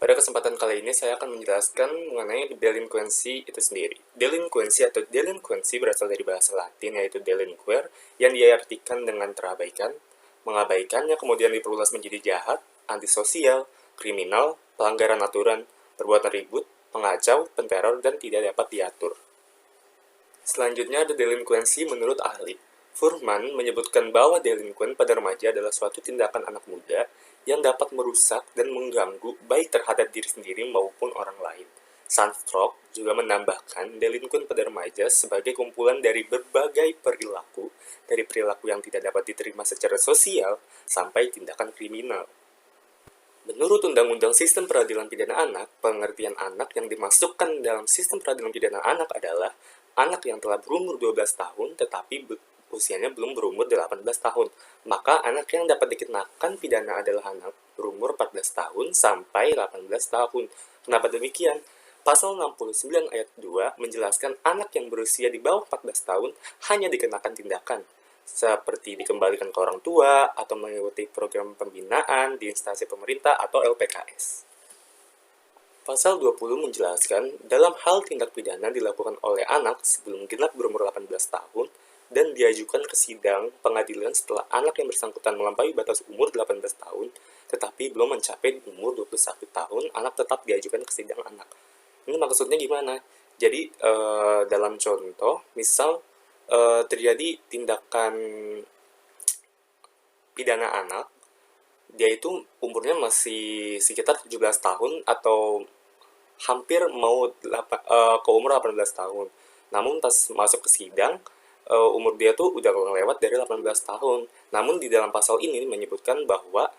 Pada kesempatan kali ini saya akan menjelaskan mengenai delinquency itu sendiri. Delinquency atau delinquency berasal dari bahasa Latin yaitu delinquere yang diartikan dengan terabaikan, mengabaikannya kemudian diperluas menjadi jahat, antisosial, kriminal, pelanggaran aturan, perbuatan ribut, pengacau, penteror, dan tidak dapat diatur. Selanjutnya ada delinquency menurut ahli. Furman menyebutkan bahwa delinquen pada remaja adalah suatu tindakan anak muda yang dapat merusak dan mengganggu baik terhadap diri sendiri maupun orang lain. Sandstrom juga menambahkan delinquen pada remaja sebagai kumpulan dari berbagai perilaku, dari perilaku yang tidak dapat diterima secara sosial sampai tindakan kriminal. Menurut Undang-Undang Sistem Peradilan Pidana Anak, pengertian anak yang dimasukkan dalam Sistem Peradilan Pidana Anak adalah anak yang telah berumur 12 tahun tetapi usianya belum berumur 18 tahun. Maka anak yang dapat dikenakan pidana adalah anak berumur 14 tahun sampai 18 tahun. Kenapa demikian? Pasal 69 ayat 2 menjelaskan anak yang berusia di bawah 14 tahun hanya dikenakan tindakan seperti dikembalikan ke orang tua atau mengikuti program pembinaan di instansi pemerintah atau LPKS. Pasal 20 menjelaskan dalam hal tindak pidana dilakukan oleh anak sebelum genap berumur 18 tahun dan diajukan ke sidang pengadilan setelah anak yang bersangkutan melampaui batas umur 18 tahun tetapi belum mencapai umur 21 tahun, anak tetap diajukan ke sidang anak. Ini maksudnya gimana? Jadi dalam contoh, misal terjadi tindakan pidana anak, dia itu umurnya masih sekitar 17 tahun atau hampir mau ke umur 18 tahun. Namun pas masuk ke sidang, umur dia tuh udah lewat dari 18 tahun. Namun di dalam pasal ini menyebutkan bahwa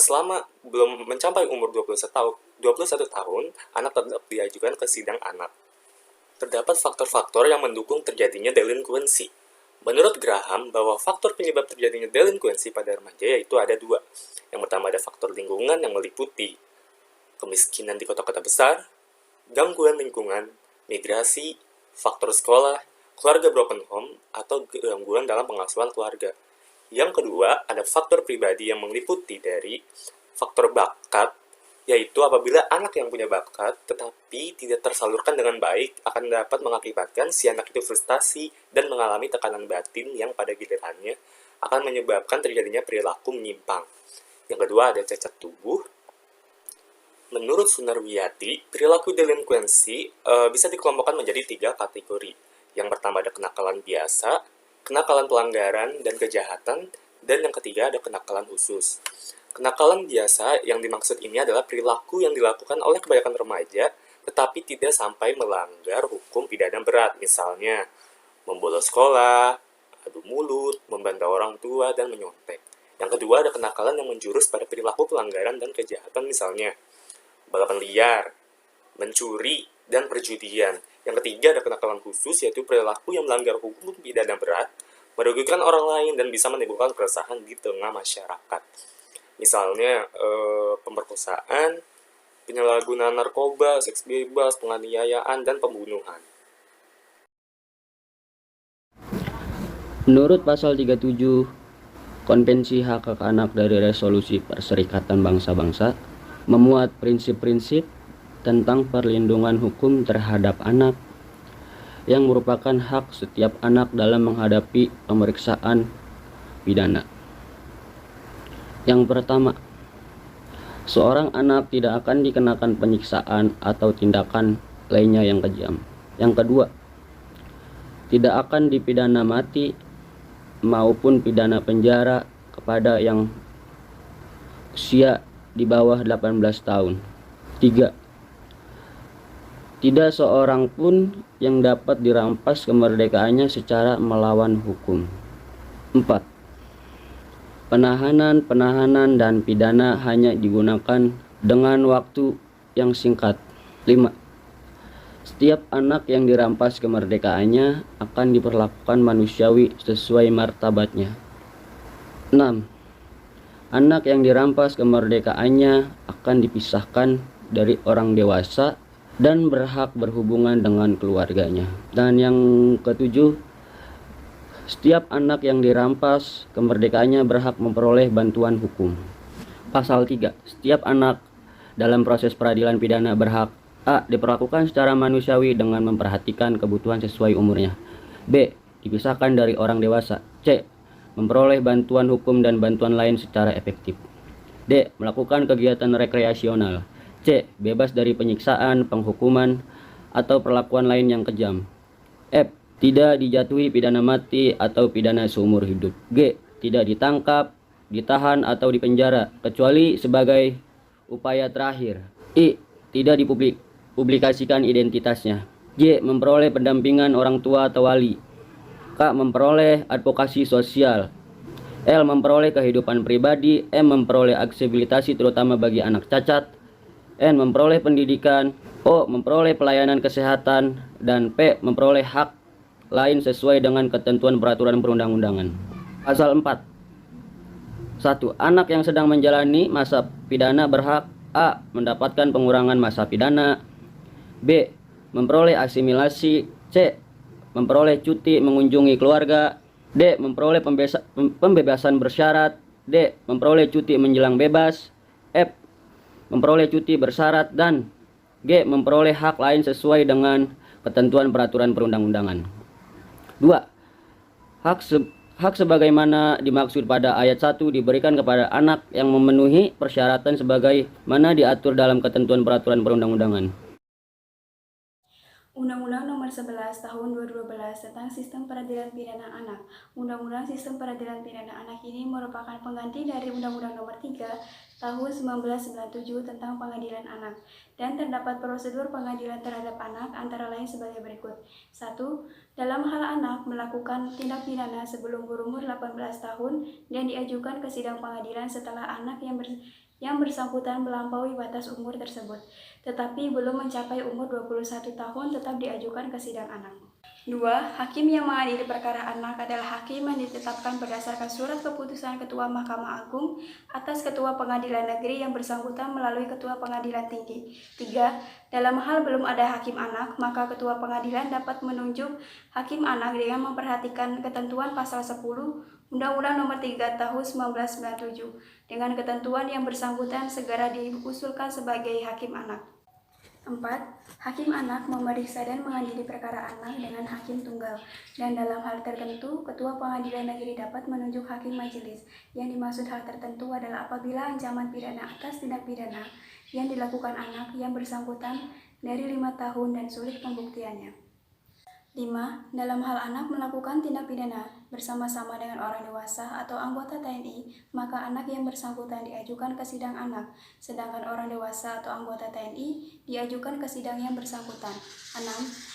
selama belum mencapai umur 21 tahun, anak tetap diajukan ke sidang anak. Terdapat faktor-faktor yang mendukung terjadinya delinquency. Menurut Graham, bahwa faktor penyebab terjadinya delinquency pada remaja yaitu ada dua. Yang pertama ada faktor lingkungan yang meliputi kemiskinan di kota-kota besar, gangguan lingkungan, migrasi, faktor sekolah, keluarga broken home, atau gangguan dalam pengasuhan keluarga. Yang kedua, ada faktor pribadi yang meliputi dari faktor bakat, yaitu apabila anak yang punya bakat tetapi tidak tersalurkan dengan baik akan dapat mengakibatkan si anak itu frustasi dan mengalami tekanan batin yang pada gilirannya akan menyebabkan terjadinya perilaku menyimpang. Yang kedua ada cacat tubuh. Menurut Sunarwiyati, perilaku delinquency bisa dikelompokkan menjadi 3 kategori. Yang pertama ada kenakalan biasa, kenakalan pelanggaran dan kejahatan, dan yang ketiga ada kenakalan khusus. Kenakalan biasa yang dimaksud ini adalah perilaku yang dilakukan oleh kebanyakan remaja tetapi tidak sampai melanggar hukum pidana berat, misalnya membolos sekolah, adu mulut, membantah orang tua, dan menyontek. Yang kedua ada kenakalan yang menjurus pada perilaku pelanggaran dan kejahatan, misalnya balapan liar, mencuri, dan perjudian. Yang ketiga ada kenakalan khusus, yaitu perilaku yang melanggar hukum pidana berat, merugikan orang lain, dan bisa menimbulkan keresahan di tengah masyarakat. Misalnya pemerkosaan, penyalahgunaan narkoba, seks bebas, penganiayaan, dan pembunuhan. Menurut pasal 37 Konvensi Hak Hak Anak dari Resolusi Perserikatan Bangsa-Bangsa memuat prinsip-prinsip tentang perlindungan hukum terhadap anak yang merupakan hak setiap anak dalam menghadapi pemeriksaan pidana. Yang pertama, seorang anak tidak akan dikenakan penyiksaan atau tindakan lainnya yang kejam. Yang kedua, tidak akan dipidana mati maupun pidana penjara kepada yang usia di bawah 18 tahun. 3. Tidak seorang pun yang dapat dirampas kemerdekaannya secara melawan hukum. 4. Penahanan dan pidana hanya digunakan dengan waktu yang singkat. 5. Setiap anak yang dirampas kemerdekaannya akan diperlakukan manusiawi sesuai martabatnya. 6. Anak yang dirampas kemerdekaannya akan dipisahkan dari orang dewasa dan berhak berhubungan dengan keluarganya. Dan yang ketujuh, setiap anak yang dirampas kemerdekaannya berhak memperoleh bantuan hukum. Pasal 3. Setiap anak dalam proses peradilan pidana berhak A. Diperlakukan secara manusiawi dengan memperhatikan kebutuhan sesuai umurnya. B. Dipisahkan dari orang dewasa. C. Memperoleh bantuan hukum dan bantuan lain secara efektif. D. Melakukan kegiatan rekreasional. C. Bebas dari penyiksaan, penghukuman, atau perlakuan lain yang kejam. F. Tidak dijatuhi pidana mati atau pidana seumur hidup. G. Tidak ditangkap, ditahan, atau dipenjara, kecuali sebagai upaya terakhir. I. Tidak dipublikasikan identitasnya. J. Memperoleh pendampingan orang tua atau wali. K. Memperoleh advokasi sosial. L. Memperoleh kehidupan pribadi. M. Memperoleh aksesibilitas terutama bagi anak cacat. N. Memperoleh pendidikan. O. Memperoleh pelayanan kesehatan. Dan P. Memperoleh hak lain sesuai dengan ketentuan peraturan perundang-undangan. Pasal 4. 1. Anak yang sedang menjalani masa pidana berhak A. Mendapatkan pengurangan masa pidana. B. Memperoleh asimilasi. C. Memperoleh cuti mengunjungi keluarga. D. Memperoleh pembebasan bersyarat. D. Memperoleh cuti menjelang bebas. F. Memperoleh cuti bersyarat. Dan G. Memperoleh hak lain sesuai dengan ketentuan peraturan perundang-undangan. 2. Hak sebagaimana dimaksud pada ayat 1 diberikan kepada anak yang memenuhi persyaratan sebagaimana diatur dalam ketentuan peraturan perundang-undangan. Undang-Undang Nomor 11 Tahun 2012 tentang Sistem Peradilan Pidana Anak. Undang-Undang Sistem Peradilan Pidana Anak ini merupakan pengganti dari Undang-Undang Nomor 3 Tahun 1997 tentang Pengadilan Anak, dan terdapat prosedur pengadilan terhadap anak antara lain sebagai berikut. 1. Dalam hal anak melakukan tindak pidana sebelum berumur 18 tahun dan diajukan ke sidang pengadilan setelah anak yang bersangkutan melampaui batas umur tersebut, tetapi belum mencapai umur 21 tahun tetap diajukan ke sidang anak. 2. Hakim yang mengadili perkara anak adalah hakim yang ditetapkan berdasarkan surat keputusan Ketua Mahkamah Agung atas Ketua Pengadilan Negeri yang bersangkutan melalui Ketua Pengadilan Tinggi. 3. Dalam hal belum ada hakim anak, maka Ketua Pengadilan dapat menunjuk hakim anak dengan memperhatikan ketentuan pasal 10 Undang-Undang Nomor 3 Tahun 1997 dengan ketentuan yang bersangkutan segera diusulkan sebagai hakim anak. 4. Hakim anak memeriksa dan mengadili perkara anak dengan hakim tunggal, dan dalam hal tertentu, Ketua Pengadilan Negeri dapat menunjuk hakim majelis. Yang dimaksud hal tertentu adalah apabila ancaman pidana atas tindak pidana yang dilakukan anak yang bersangkutan dari 5 tahun dan sulit pembuktiannya. 5. Dalam hal anak melakukan tindak pidana bersama-sama dengan orang dewasa atau anggota TNI, maka anak yang bersangkutan diajukan ke sidang anak, sedangkan orang dewasa atau anggota TNI diajukan ke sidang yang bersangkutan. 6.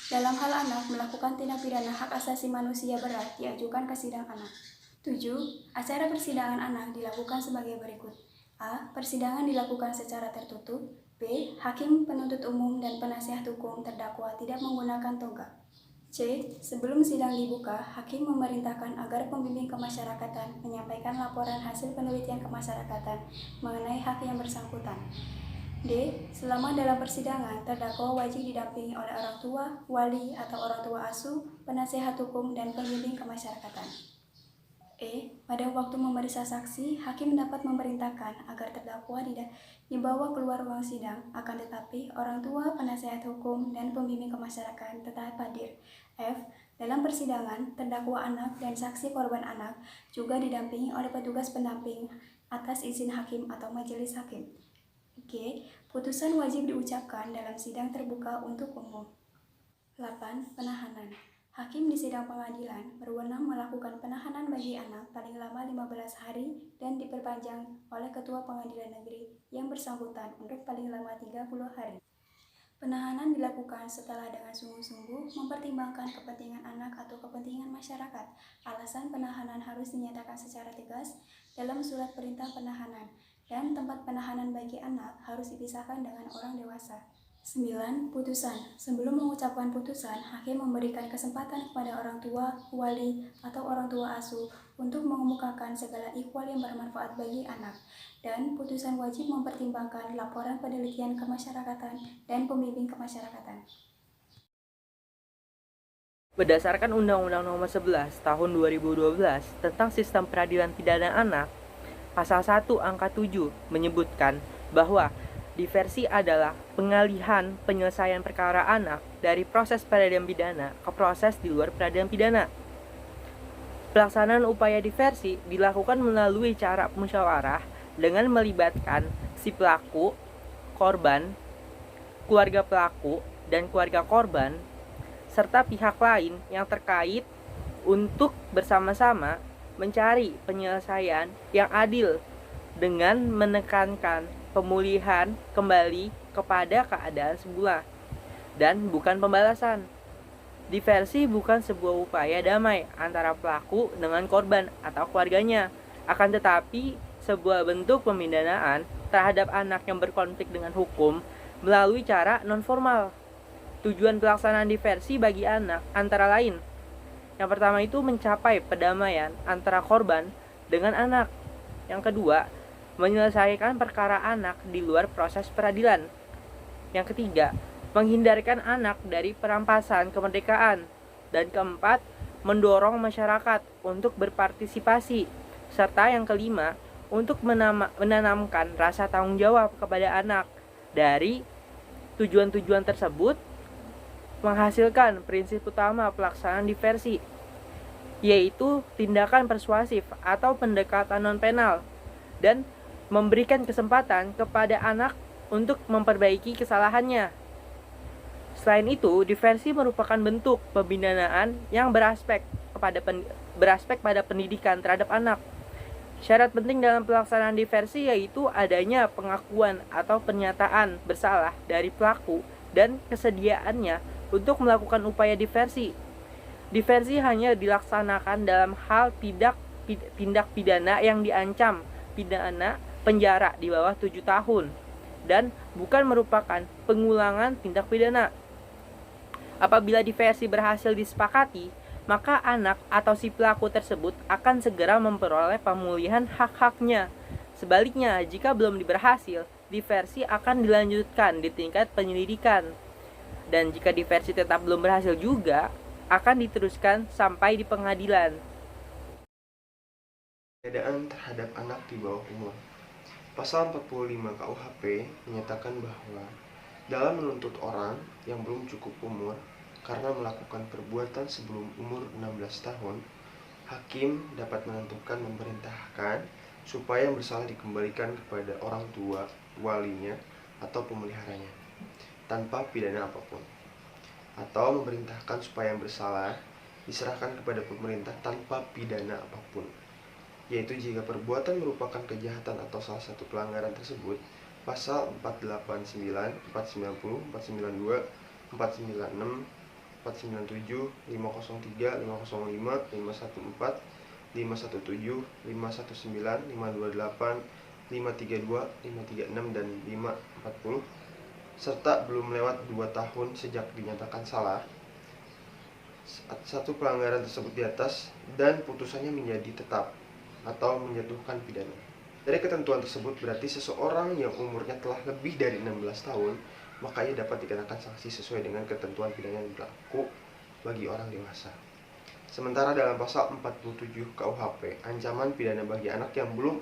Dalam hal anak melakukan tindak pidana hak asasi manusia berat diajukan ke sidang anak. 7. Acara persidangan anak dilakukan sebagai berikut. A. Persidangan dilakukan secara tertutup. B. Hakim penuntut umum dan penasihat hukum terdakwa tidak menggunakan toga. C. Sebelum sidang dibuka, hakim memerintahkan agar pembimbing kemasyarakatan menyampaikan laporan hasil penelitian kemasyarakatan mengenai hak yang bersangkutan. D. Selama dalam persidangan, terdakwa wajib didampingi oleh orang tua, wali atau orang tua asuh, penasihat hukum, dan pembimbing kemasyarakatan. E. Pada waktu memeriksa saksi, hakim dapat memerintahkan agar terdakwa dibawa keluar ruang sidang, akan tetapi orang tua, penasihat hukum, dan pembimbing kemasyarakatan tetap hadir. F. Dalam persidangan, terdakwa anak dan saksi korban anak juga didampingi oleh petugas pendamping atas izin hakim atau majelis hakim. G. Putusan wajib diucapkan dalam sidang terbuka untuk umum. 8. Penahanan. Hakim di sidang pengadilan berwenang melakukan penahanan bagi anak paling lama 15 hari dan diperpanjang oleh Ketua Pengadilan Negeri yang bersangkutan untuk paling lama 30 hari. Penahanan dilakukan setelah dengan sungguh-sungguh mempertimbangkan kepentingan anak atau kepentingan masyarakat. Alasan penahanan harus dinyatakan secara tegas dalam surat perintah penahanan, dan tempat penahanan bagi anak harus dipisahkan dengan orang dewasa. 9. Putusan. Sebelum mengucapkan putusan, hakim memberikan kesempatan kepada orang tua, wali, atau orang tua asuh untuk mengemukakan segala ikhwal yang bermanfaat bagi anak, dan putusan wajib mempertimbangkan laporan penelitian kemasyarakatan dan pembimbing kemasyarakatan. Berdasarkan Undang-Undang Nomor 11 Tahun 2012 tentang Sistem Peradilan Pidana Anak, Pasal 1 Angka 7 menyebutkan bahwa Diversi adalah pengalihan penyelesaian perkara anak dari proses peradilan pidana ke proses di luar peradilan pidana. Pelaksanaan upaya diversi dilakukan melalui cara musyawarah dengan melibatkan si pelaku, korban, keluarga pelaku, dan keluarga korban, serta pihak lain yang terkait untuk bersama-sama mencari penyelesaian yang adil dengan menekankan pemulihan kembali kepada keadaan semula dan bukan pembalasan. Diversi bukan sebuah upaya damai antara pelaku dengan korban atau keluarganya, akan tetapi sebuah bentuk pemindanaan terhadap anak yang berkonflik dengan hukum melalui cara non-formal. Tujuan pelaksanaan diversi bagi anak antara lain: yang pertama itu mencapai perdamaian antara korban dengan anak. Yang kedua, menyelesaikan perkara anak di luar proses peradilan. Yang ketiga, menghindarkan anak dari perampasan kemerdekaan. Dan keempat, mendorong masyarakat untuk berpartisipasi. Serta yang kelima, untuk menanamkan rasa tanggung jawab kepada anak. Dari tujuan-tujuan tersebut menghasilkan prinsip utama pelaksanaan diversi, yaitu tindakan persuasif atau pendekatan non-penal dan memberikan kesempatan kepada anak untuk memperbaiki kesalahannya. Selain itu, diversi merupakan bentuk pembinaan yang beraspek pada pendidikan terhadap anak. Syarat penting dalam pelaksanaan diversi yaitu adanya pengakuan atau pernyataan bersalah dari pelaku dan kesediaannya untuk melakukan upaya diversi. Diversi hanya dilaksanakan dalam hal tindak pidana yang diancam pidana penjara di bawah 7 tahun dan bukan merupakan pengulangan tindak pidana. Apabila diversi berhasil disepakati, maka anak atau si pelaku tersebut akan segera memperoleh pemulihan hak-haknya. Sebaliknya, jika belum berhasil, diversi akan dilanjutkan di tingkat penyelidikan. Dan jika diversi tetap belum berhasil juga, akan diteruskan sampai di pengadilan. Penganiayaan terhadap anak di bawah umur. Pasal 45 KUHP menyatakan bahwa dalam menuntut orang yang belum cukup umur karena melakukan perbuatan sebelum umur 16 tahun, hakim dapat menentukan memerintahkan supaya yang bersalah dikembalikan kepada orang tua, walinya, atau pemeliharanya, tanpa pidana apapun. Atau memerintahkan supaya yang bersalah diserahkan kepada pemerintah tanpa pidana apapun, yaitu jika perbuatan merupakan kejahatan atau salah satu pelanggaran tersebut. Pasal 489, 490, 492, 496, 497, 503, 505, 514, 517, 519, 528, 532, 536, dan 540, serta belum lewat 2 tahun sejak dinyatakan salah satu pelanggaran tersebut di atas dan putusannya menjadi tetap atau menjatuhkan pidana. Dari ketentuan tersebut berarti seseorang yang umurnya telah lebih dari 16 tahun, maka ia dapat dikenakan sanksi sesuai dengan ketentuan pidana yang berlaku bagi orang dewasa. Sementara dalam pasal 47 KUHP, ancaman pidana bagi anak yang belum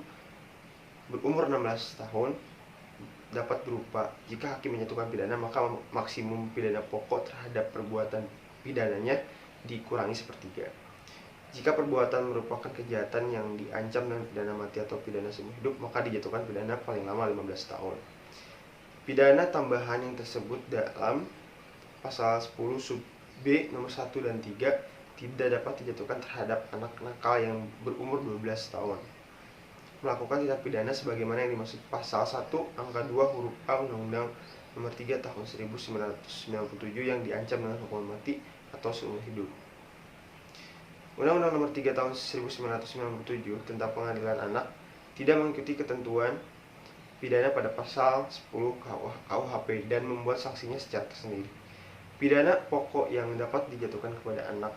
berumur 16 tahun dapat berupa jika hakim menyatukan pidana, maka maksimum pidana pokok terhadap perbuatan pidananya dikurangi sepertiga. Jika perbuatan merupakan kejahatan yang diancam dengan pidana mati atau pidana seumur hidup, maka dijatuhkan pidana paling lama 15 tahun. Pidana tambahan yang tersebut dalam pasal 10 sub B nomor 1 dan 3 tidak dapat dijatuhkan terhadap anak nakal yang berumur 12 tahun. Melakukan tindak pidana sebagaimana yang dimaksud pasal 1 angka 2 huruf A Undang-Undang nomor 3 tahun 1997 yang diancam dengan hukuman mati atau seumur hidup. Undang-Undang nomor 3 tahun 1997 tentang pengadilan anak tidak mengikuti ketentuan pidana pada pasal 10 KUHP dan membuat sanksinya secara tersendiri. Pidana pokok yang dapat dijatuhkan kepada anak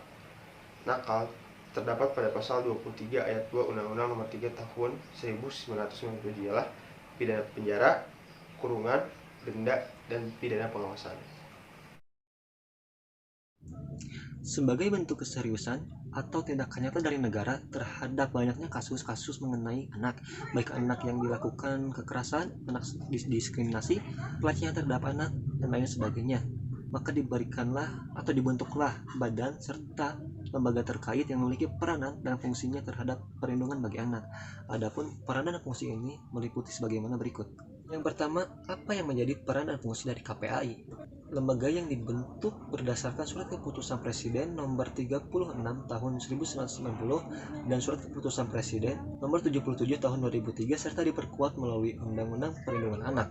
nakal terdapat pada pasal 23 ayat 2 Undang-Undang nomor 3 tahun 1997 ialah pidana penjara, kurungan, denda, dan pidana pengawasan. sebagai bentuk keseriusan atau tindakan nyata dari negara terhadap banyaknya kasus-kasus mengenai anak, baik anak yang dilakukan kekerasan, anak diskriminasi, pelecehan terhadap anak, dan lain sebagainya. Maka diberikanlah atau dibentuklah badan serta lembaga terkait yang memiliki peranan dan fungsinya terhadap perlindungan bagi anak. Adapun peranan dan fungsi ini meliputi sebagaimana berikut. Yang pertama, apa yang menjadi peran dan fungsi dari KPAI? Lembaga yang dibentuk berdasarkan surat keputusan Presiden nomor 36 tahun 1990 dan surat keputusan Presiden nomor 77 tahun 2003 serta diperkuat melalui Undang-Undang Perlindungan Anak.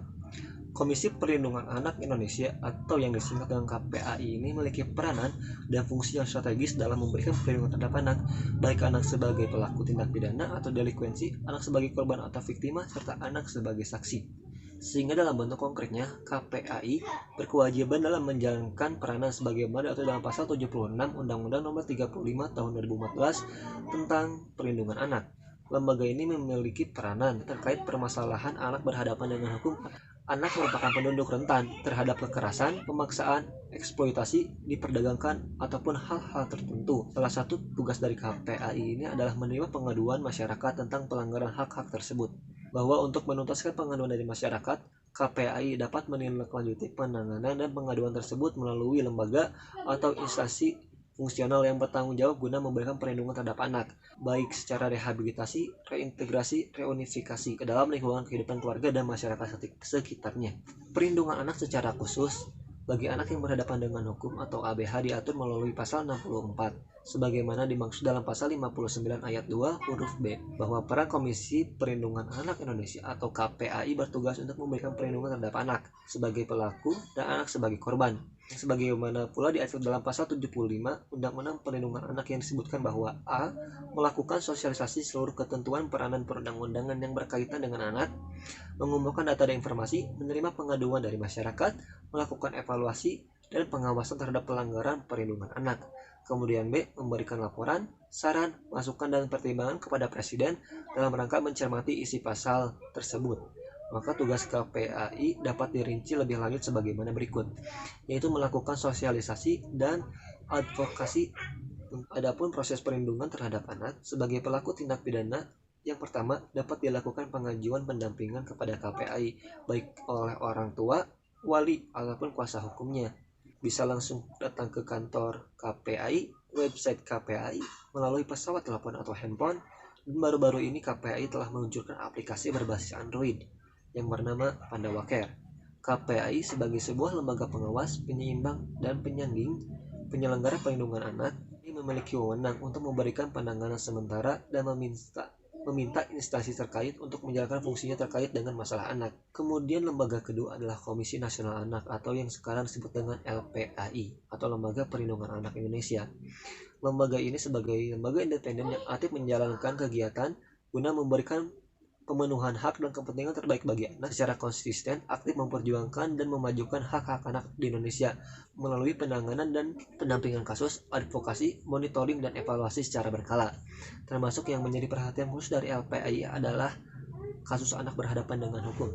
Komisi Perlindungan Anak Indonesia atau yang disingkat dengan KPAI ini memiliki peranan dan fungsi yang strategis dalam memberikan perlindungan terhadap anak, baik anak sebagai pelaku tindak pidana atau delinkuensi, anak sebagai korban atau viktima, serta anak sebagai saksi. Sehingga dalam bentuk konkretnya, KPAI berkewajiban dalam menjalankan peranan sebagaimana diatur dalam pasal 76 Undang-Undang Nomor 35 Tahun 2014 tentang Perlindungan Anak. Lembaga ini memiliki peranan terkait permasalahan anak berhadapan dengan hukum. Anak merupakan penduduk rentan terhadap kekerasan, pemaksaan, eksploitasi, diperdagangkan, ataupun hal-hal tertentu. Salah satu tugas dari KPAI ini adalah menerima pengaduan masyarakat tentang pelanggaran hak-hak tersebut. Bahwa untuk menuntaskan pengaduan dari masyarakat, KPAI dapat menindaklanjuti penanganan dan pengaduan tersebut melalui lembaga atau instansi fungsional yang bertanggung jawab guna memberikan perlindungan terhadap anak, baik secara rehabilitasi, reintegrasi, reunifikasi ke dalam lingkungan kehidupan keluarga dan masyarakat sekitarnya. Perlindungan anak secara khusus bagi anak yang berhadapan dengan hukum atau ABH diatur melalui pasal 64, sebagaimana dimaksud dalam pasal 59 ayat 2 huruf B, bahwa peran Komisi Perlindungan Anak Indonesia atau KPAI bertugas untuk memberikan perlindungan terhadap anak sebagai pelaku dan anak sebagai korban. Sebagaimana pula diatur dalam pasal 75 Undang-Undang Perlindungan Anak yang disebutkan bahwa A. Melakukan sosialisasi seluruh ketentuan peranan perundang-undangan yang berkaitan dengan anak, mengumpulkan data dan informasi, menerima pengaduan dari masyarakat, melakukan evaluasi dan pengawasan terhadap pelanggaran perlindungan anak. Kemudian B. Memberikan laporan, saran, masukan dan pertimbangan kepada Presiden dalam rangka mencermati isi pasal tersebut. Maka tugas KPAI dapat dirinci lebih lanjut sebagaimana berikut, yaitu melakukan sosialisasi dan advokasi. Adapun proses perlindungan terhadap anak sebagai pelaku tindak pidana, yang pertama dapat dilakukan pengajuan pendampingan kepada KPAI baik oleh orang tua, wali ataupun kuasa hukumnya. Bisa langsung datang ke kantor KPAI, website KPAI, melalui pesawat telepon atau handphone. Dan baru-baru ini KPAI telah meluncurkan aplikasi berbasis Android yang bernama PandawaCare. KPAI sebagai sebuah lembaga pengawas, penyeimbang, dan penyelenggara perlindungan anak ini memiliki wewenang untuk memberikan penanganan sementara dan meminta instansi terkait untuk menjalankan fungsinya terkait dengan masalah anak. Kemudian lembaga kedua adalah Komisi Nasional Anak atau yang sekarang disebut dengan LPAI atau Lembaga Perlindungan Anak Indonesia. Lembaga ini sebagai lembaga independen yang aktif menjalankan kegiatan guna memberikan pemenuhan hak dan kepentingan terbaik bagi anak secara konsisten, aktif memperjuangkan dan memajukan hak-hak anak di Indonesia melalui penanganan dan pendampingan kasus, advokasi, monitoring, dan evaluasi secara berkala. Termasuk yang menjadi perhatian khusus dari LPAI adalah kasus anak berhadapan dengan hukum.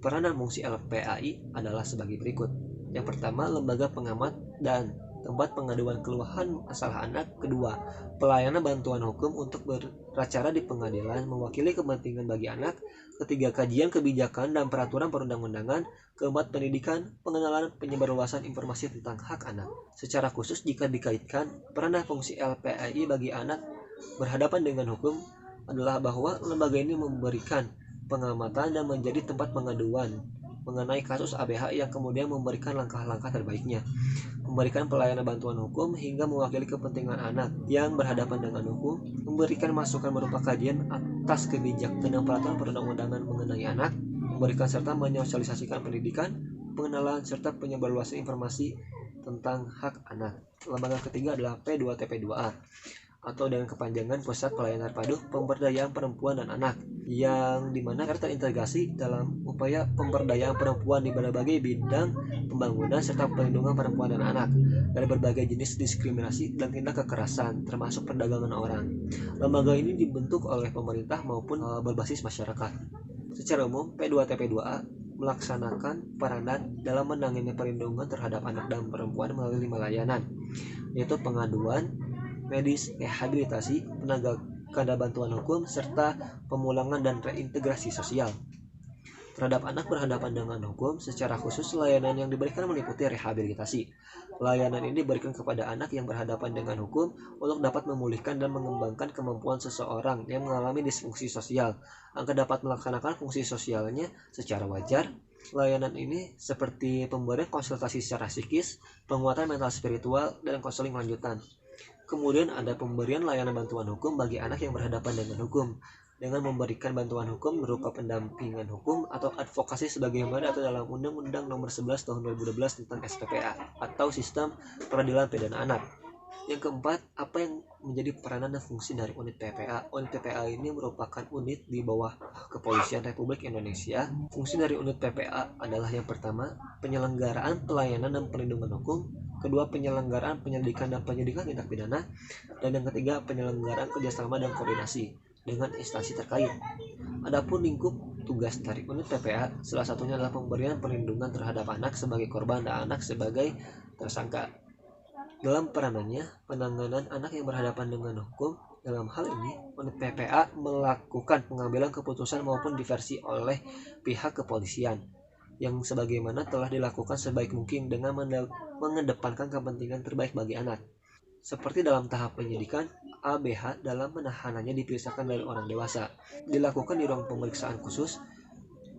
Peran dan fungsi LPAI adalah sebagai berikut. Yang pertama, lembaga pengamat dan tempat pengaduan keluhan masalah anak. Kedua, pelayanan bantuan hukum untuk beracara di pengadilan mewakili kepentingan bagi anak. Ketiga, kajian kebijakan dan peraturan perundang-undangan. Keempat, pendidikan, pengenalan, penyebarluasan informasi tentang hak anak. Secara khusus jika dikaitkan, peran dan fungsi LPAI bagi anak berhadapan dengan hukum adalah bahwa lembaga ini memberikan pengamatan dan menjadi tempat pengaduan mengenai kasus ABH yang kemudian memberikan langkah-langkah terbaiknya, memberikan pelayanan bantuan hukum hingga mewakili kepentingan anak yang berhadapan dengan hukum, memberikan masukan berupa kajian atas kebijakan dan peraturan perundang-undangan mengenai anak, memberikan serta menyosialisasikan pendidikan, pengenalan serta penyebarluasan informasi tentang hak anak. Lembaga ketiga adalah P2TP2A atau dengan kepanjangan Pusat Pelayanan Padu Pemberdayaan Perempuan dan Anak, yang dimana terintegrasi dalam upaya pemberdayaan perempuan di berbagai bidang pembangunan serta perlindungan perempuan dan anak dari berbagai jenis diskriminasi dan tindak kekerasan termasuk perdagangan orang. Lembaga ini dibentuk oleh pemerintah maupun berbasis masyarakat. Secara umum, P2TP2A melaksanakan peranan dalam menangani perlindungan terhadap anak dan perempuan melalui 5 layanan. yaitu pengaduan, medis, rehabilitasi, penegakan bantuan hukum, serta pemulangan dan reintegrasi sosial. Terhadap anak berhadapan dengan hukum, secara khusus layanan yang diberikan meliputi rehabilitasi. Layanan ini diberikan kepada anak yang berhadapan dengan hukum untuk dapat memulihkan dan mengembangkan kemampuan seseorang yang mengalami disfungsi sosial agar dapat melaksanakan fungsi sosialnya secara wajar. Layanan ini seperti pemberian konsultasi secara psikis, penguatan mental spiritual, dan konseling lanjutan. Kemudian ada pemberian layanan bantuan hukum bagi anak yang berhadapan dengan hukum, dengan memberikan bantuan hukum berupa pendampingan hukum atau advokasi sebagaimana atau dalam Undang-Undang Nomor 11 Tahun 2012 tentang SPPA atau Sistem Peradilan Pidana Anak. Yang keempat, apa yang menjadi peranan dan fungsi dari unit PPA? Unit PPA ini merupakan unit di bawah Kepolisian Republik Indonesia. Fungsi dari unit PPA adalah yang pertama, penyelenggaraan pelayanan dan perlindungan hukum, kedua, penyelenggaraan penyelidikan dan penyidikan tindak pidana, dan yang ketiga, penyelenggaraan kerjasama dan koordinasi dengan instansi terkait. Adapun lingkup tugas dari unit PPA, salah satunya adalah pemberian perlindungan terhadap anak sebagai korban dan anak sebagai tersangka. Dalam peranannya, penanganan anak yang berhadapan dengan hukum. Dalam hal ini, unit PPA melakukan pengambilan keputusan maupun diversi oleh pihak kepolisian yang sebagaimana telah dilakukan sebaik mungkin dengan mengedepankan kepentingan terbaik bagi anak. Seperti dalam tahap penyidikan, ABH dalam penahanannya dipisahkan dari orang dewasa, dilakukan di ruang pemeriksaan khusus,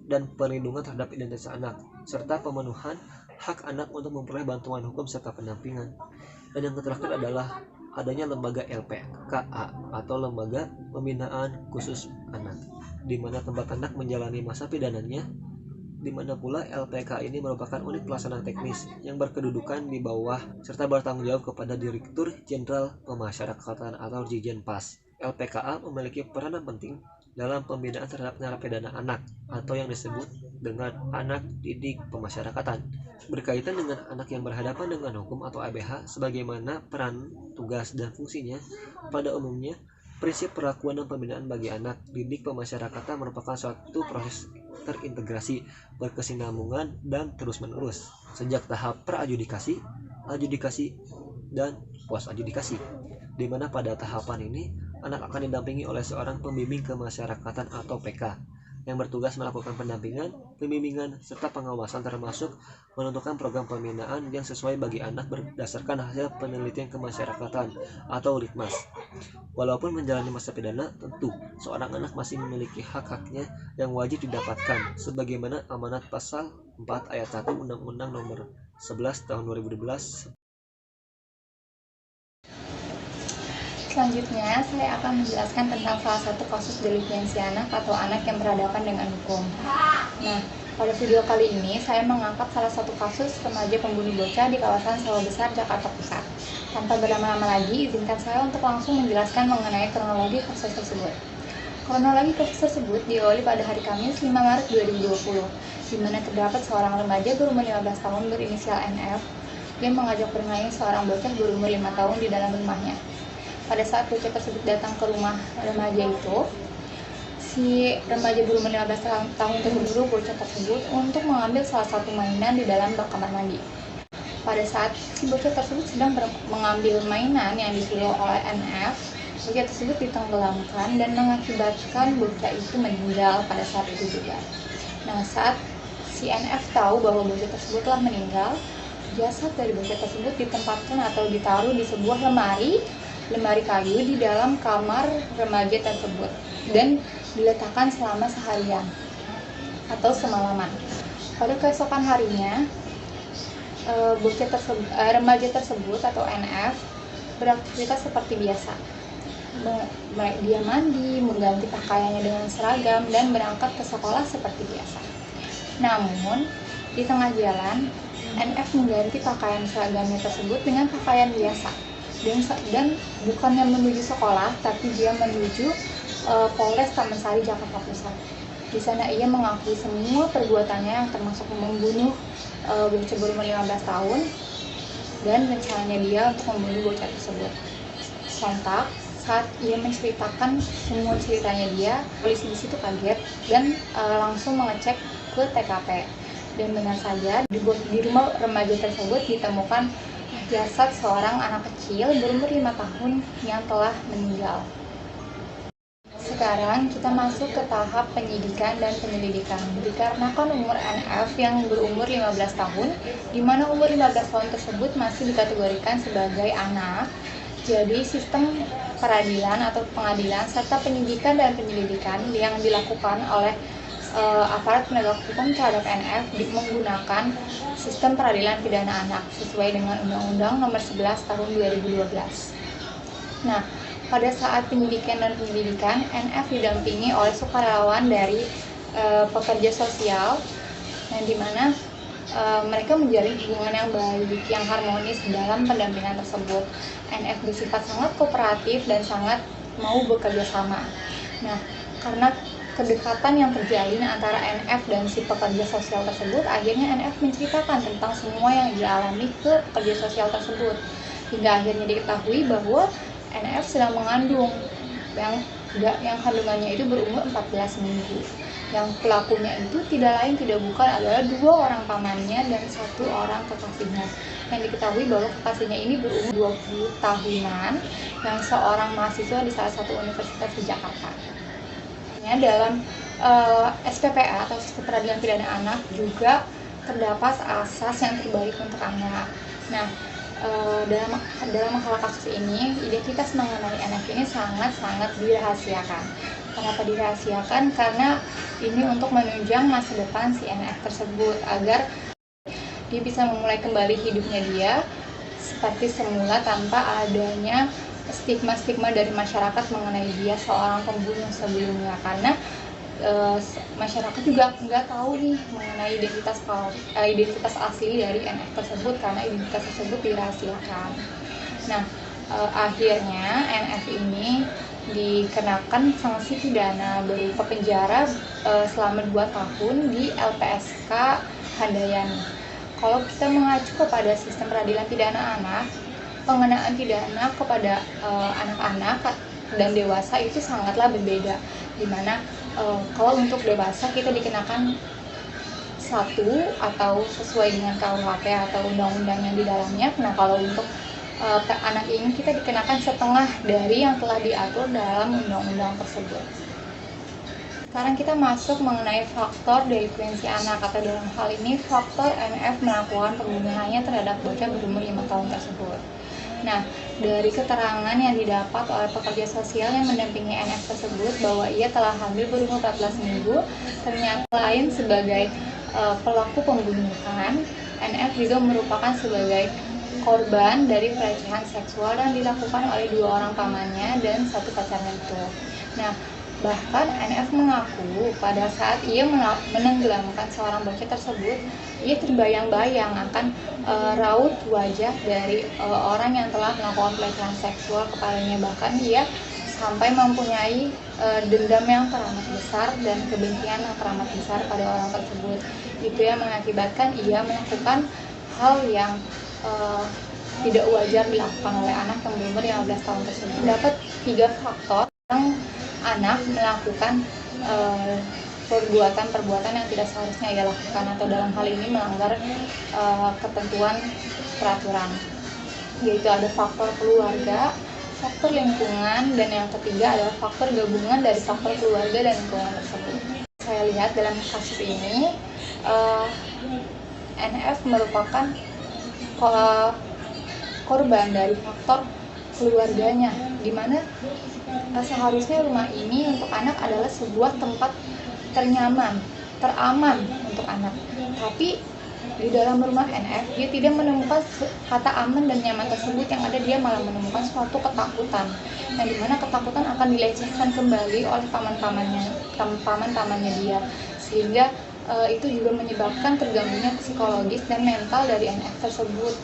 dan perlindungan terhadap identitas anak, serta pemenuhan hak anak untuk memperoleh bantuan hukum serta pendampingan. Dan yang terakhir adalah adanya lembaga LPKA atau Lembaga Pembinaan Khusus Anak, di mana tempat anak menjalani masa pidananya, di mana pula LPK ini merupakan unit pelaksana teknis yang berkedudukan di bawah serta bertanggung jawab kepada Direktur Jenderal Pemasyarakatan atau Dirjenpas. LPKA memiliki peranan penting dalam pembinaan terhadap narapidana anak atau yang disebut dengan anak didik pemasyarakatan, berkaitan dengan anak yang berhadapan dengan hukum atau ABH, sebagaimana peran, tugas, dan fungsinya. Pada umumnya, prinsip perlakuan dan pembinaan bagi anak didik pemasyarakatan merupakan suatu proses terintegrasi, berkesinambungan, dan terus-menerus sejak tahap pra-adjudikasi, adjudikasi, dan pos-adjudikasi, di mana pada tahapan ini anak akan didampingi oleh seorang pembimbing kemasyarakatan atau PK yang bertugas melakukan pendampingan, pembimbingan, serta pengawasan termasuk menentukan program pembinaan yang sesuai bagi anak berdasarkan hasil penelitian kemasyarakatan atau Litmas. Walaupun menjalani masa pidana, tentu seorang anak masih memiliki hak-haknya yang wajib didapatkan sebagaimana amanat pasal 4 ayat 1 Undang-Undang Nomor 11 Tahun 2012. Selanjutnya, saya akan menjelaskan tentang salah satu kasus delinkuensi anak atau anak yang berhadapan dengan hukum. Nah, pada video kali ini, saya mengangkat salah satu kasus remaja pembunuh bocah di kawasan Sawah Besar, Jakarta Pusat. Tanpa berlama-lama lagi, izinkan saya untuk langsung menjelaskan mengenai kronologi kasus tersebut. Kronologi kasus tersebut diawali pada hari Kamis 5 Maret 2020, di mana terdapat seorang remaja berumur 15 tahun berinisial NF yang mengajak bermain seorang bocah berumur 5 tahun di dalam rumahnya. Pada saat bocah tersebut datang ke rumah remaja itu, si remaja berumur 15 tahun tersebut bocah tersebut untuk mengambil salah satu mainan di dalam bak kamar mandi. Pada saat si bocah tersebut sedang mengambil mainan yang disuruh oleh NF, bocah tersebut ditenggelamkan dan mengakibatkan bocah itu meninggal pada saat itu juga. Nah, saat si NF tahu bahwa bocah tersebut telah meninggal, jasad dari bocah tersebut ditempatkan atau ditaruh di sebuah lemari kayu di dalam kamar remaja tersebut dan diletakkan selama seharian atau semalaman. Pada keesokan harinya, remaja tersebut atau NF beraktivitas seperti biasa. Dia mandi, mengganti pakaiannya dengan seragam, dan berangkat ke sekolah seperti biasa. Namun, di tengah jalan, NF mengganti pakaian seragamnya tersebut dengan pakaian biasa. Dan bukannya menuju sekolah, tapi dia menuju Polres Taman Sari, Jakarta Pusat. Di sana ia mengakui semua perbuatannya yang termasuk membunuh bocah berumur 15 tahun dan rencananya dia untuk membunuh bocah tersebut. Sontak saat ia menceritakan semua ceritanya dia, polisi di situ kaget dan langsung mengecek ke TKP. Dan benar saja di rumah remaja tersebut ditemukan jasad seorang anak kecil berumur 5 tahun yang telah meninggal. Sekarang kita masuk ke tahap penyidikan dan penyelidikan. Dikarenakan umur NF yang berumur 15 tahun, di mana umur 15 tahun tersebut masih dikategorikan sebagai anak, jadi sistem peradilan atau pengadilan serta penyidikan dan penyelidikan yang dilakukan oleh aparat penegak hukum terhadap NF menggunakan sistem peradilan pidana anak sesuai dengan Undang-Undang Nomor 11 Tahun 2012. Nah, pada saat penyidikan dan penyelidikan, NF didampingi oleh sukarelawan dari pekerja sosial, yang dimana mereka menjalin hubungan yang baik, yang harmonis dalam pendampingan tersebut. NF bersifat sangat kooperatif dan sangat mau bekerja sama. Nah, karena kedekatan yang terjalin antara NF dan si pekerja sosial tersebut, akhirnya NF menceritakan tentang semua yang dialami ke pekerja sosial tersebut. Hingga akhirnya diketahui bahwa NF sedang mengandung yang kandungannya itu berumur 14 minggu. Yang pelakunya itu tidak lain tidak bukan adalah 2 orang pamannya dan 1 orang kekasihnya. Yang diketahui bahwa kekasihnya ini berumur 20 tahunan, yang seorang mahasiswa di salah satu universitas di Jakarta. Dalam SPPA atau Sistem Peradilan Pidana Anak juga terdapat asas yang terbaik untuk anak. Nah, dalam hal kasus ini, identitas mengenai anak ini sangat-sangat dirahasiakan. Kenapa dirahasiakan? Karena ini untuk menunjang masa depan si NF tersebut agar dia bisa memulai kembali hidupnya dia seperti semula tanpa adanya stigma-stigma dari masyarakat mengenai dia seorang pembunuh sebelumnya. Karena masyarakat juga nggak tahu nih mengenai identitas asli dari NF tersebut karena identitas tersebut dirahasiakan. Nah, akhirnya NF ini dikenakan sanksi pidana berupa penjara selama 2 tahun di LPSK Handayani. Kalau kita mengacu kepada sistem peradilan pidana anak, pengenaan pidana kepada anak-anak dan dewasa itu sangatlah berbeda, dimana kalau untuk dewasa kita dikenakan 1 atau sesuai dengan KUHP atau undang-undang yang di dalamnya. Nah, kalau untuk anak ini kita dikenakan setengah dari yang telah diatur dalam undang-undang tersebut. Sekarang kita masuk mengenai faktor delinkuensi anak, atau dalam hal ini faktor NF melakukan pembunuhannya terhadap bocah berumur 5 tahun tersebut. Nah, dari keterangan yang didapat oleh pekerja sosial yang mendampingi NF tersebut bahwa ia telah hamil berumur 14 minggu, ternyata lain sebagai pelaku pembunuhan, NF juga merupakan sebagai korban dari pelecehan seksual yang dilakukan oleh 2 orang pamannya dan 1 pacarnya itu. Nah, bahkan NF mengaku pada saat ia menenggelamkan seorang bocah tersebut, ia terbayang-bayang akan raut wajah dari orang yang telah melakukan pelecehan seksual kepadanya. Bahkan ia sampai mempunyai dendam yang teramat besar dan kebencian yang teramat besar pada orang tersebut. Itu yang mengakibatkan ia melakukan hal yang tidak wajar dilakukan oleh anak yang berumur 15 tahun tersebut. Dapat 3 faktor yang anak melakukan perbuatan-perbuatan yang tidak seharusnya ia lakukan, atau dalam hal ini melanggar ketentuan peraturan, yaitu ada faktor keluarga, faktor lingkungan, dan yang ketiga adalah faktor gabungan dari faktor keluarga dan lingkungan tersebut. Saya lihat dalam kasus ini NF merupakan korban dari faktor keluarganya, di mana seharusnya rumah ini untuk anak adalah sebuah tempat ternyaman, teraman untuk anak. Tapi di dalam rumah NF dia tidak menemukan kata aman dan nyaman tersebut, yang ada dia malah menemukan suatu ketakutan, yang dimana ketakutan akan dilecehkan kembali oleh paman-pamannya dia, sehingga itu juga menyebabkan terganggunya psikologis dan mental dari NF tersebut.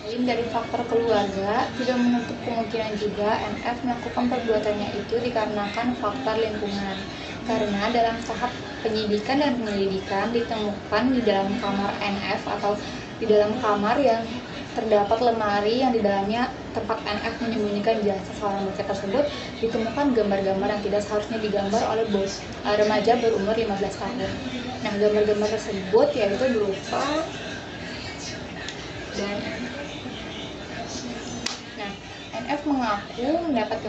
Dari faktor keluarga, tidak menutup kemungkinan juga NF melakukan perbuatannya itu dikarenakan faktor lingkungan. Karena dalam tahap penyidikan dan penyelidikan ditemukan di dalam kamar NF atau di dalam kamar yang terdapat lemari yang di dalamnya tempat NF menyembunyikan jasad seorang bocah tersebut, ditemukan gambar-gambar yang tidak seharusnya digambar oleh remaja berumur 15 tahun. Nah, gambar-gambar tersebut yaitu berupa dan NF mengaku mendapat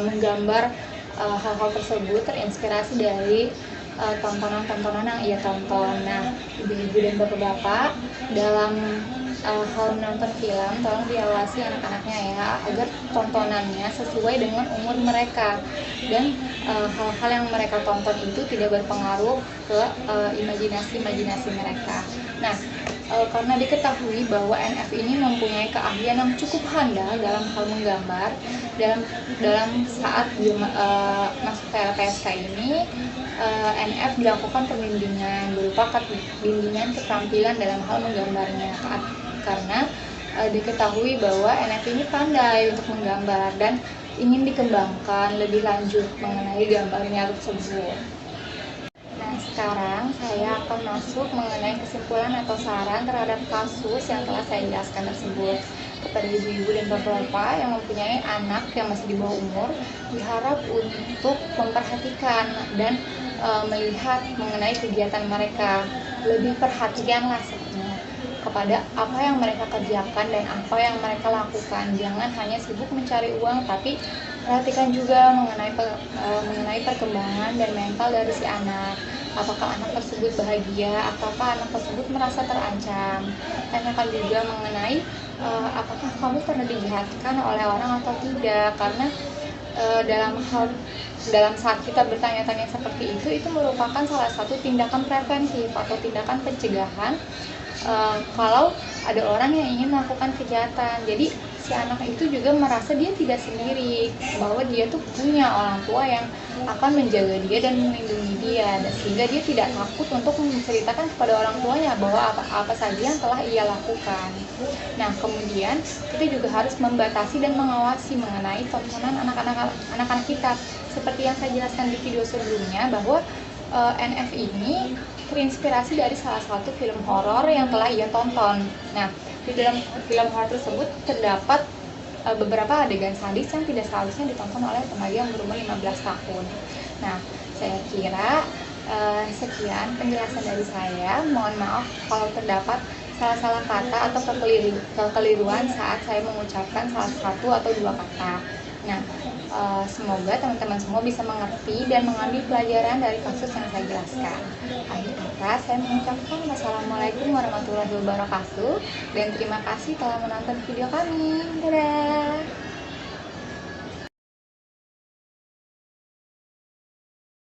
menggambar hal-hal tersebut terinspirasi dari tontonan-tontonan yang ia tonton. Nah, ibu-ibu dan bapak-bapak dalam hal menonton film, tolong diawasi anak-anaknya ya, agar tontonannya sesuai dengan umur mereka dan hal-hal yang mereka tonton itu tidak berpengaruh ke imajinasi mereka. Nah, karena diketahui bahwa NF ini mempunyai keahlian yang cukup handal dalam hal menggambar, dalam saat masuk ke LPSK ini, NF dilakukan pembimbingan berupa bimbingan keterampilan dalam hal menggambarnya, karena diketahui bahwa NF ini pandai untuk menggambar dan ingin dikembangkan lebih lanjut mengenai gambarnya tersebut. Nah, sekarang saya akan masuk mengenai kesimpulan atau saran terhadap kasus yang telah saya jelaskan tersebut. Kepada ibu-ibu dan bapak-bapak yang mempunyai anak yang masih di bawah umur, diharap untuk memperhatikan dan melihat mengenai kegiatan mereka. Lebih perhatianlah sebenarnya kepada apa yang mereka kerjakan dan apa yang mereka lakukan. Jangan hanya sibuk mencari uang, tapi perhatikan juga mengenai perkembangan dan mental dari si anak. Apakah anak tersebut bahagia, ataukah anak tersebut merasa terancam. Tanyakan juga mengenai apakah kamu pernah dijahatkan oleh orang atau tidak, karena dalam saat kita bertanya-tanya seperti itu merupakan salah satu tindakan preventif atau tindakan pencegahan kalau ada orang yang ingin melakukan kejahatan. Jadi si anak itu juga merasa dia tidak sendiri, bahwa dia tuh punya orang tua yang akan menjaga dia dan melindungi dia, dan sehingga dia tidak takut untuk menceritakan kepada orang tuanya bahwa apa saja yang telah ia lakukan. Nah, kemudian kita juga harus membatasi dan mengawasi mengenai tontonan anak-anak kita. Seperti yang saya jelaskan di video sebelumnya, bahwa NF ini terinspirasi dari salah satu film horor yang telah ia tonton. Nah, di dalam film horor tersebut terdapat beberapa adegan sadis yang tidak seharusnya ditonton oleh remaja yang berumur 15 tahun. Nah, saya kira sekian penjelasan dari saya. Mohon maaf kalau terdapat salah-salah kata atau kekeliruan saat saya mengucapkan salah satu atau dua kata. Nah, semoga teman-teman semua bisa mengerti dan mengambil pelajaran dari kasus yang saya jelaskan. Akhir kata, saya mengucapkan wassalamualaikum warahmatullahi wabarakatuh dan terima kasih telah menonton video kami. Dadah!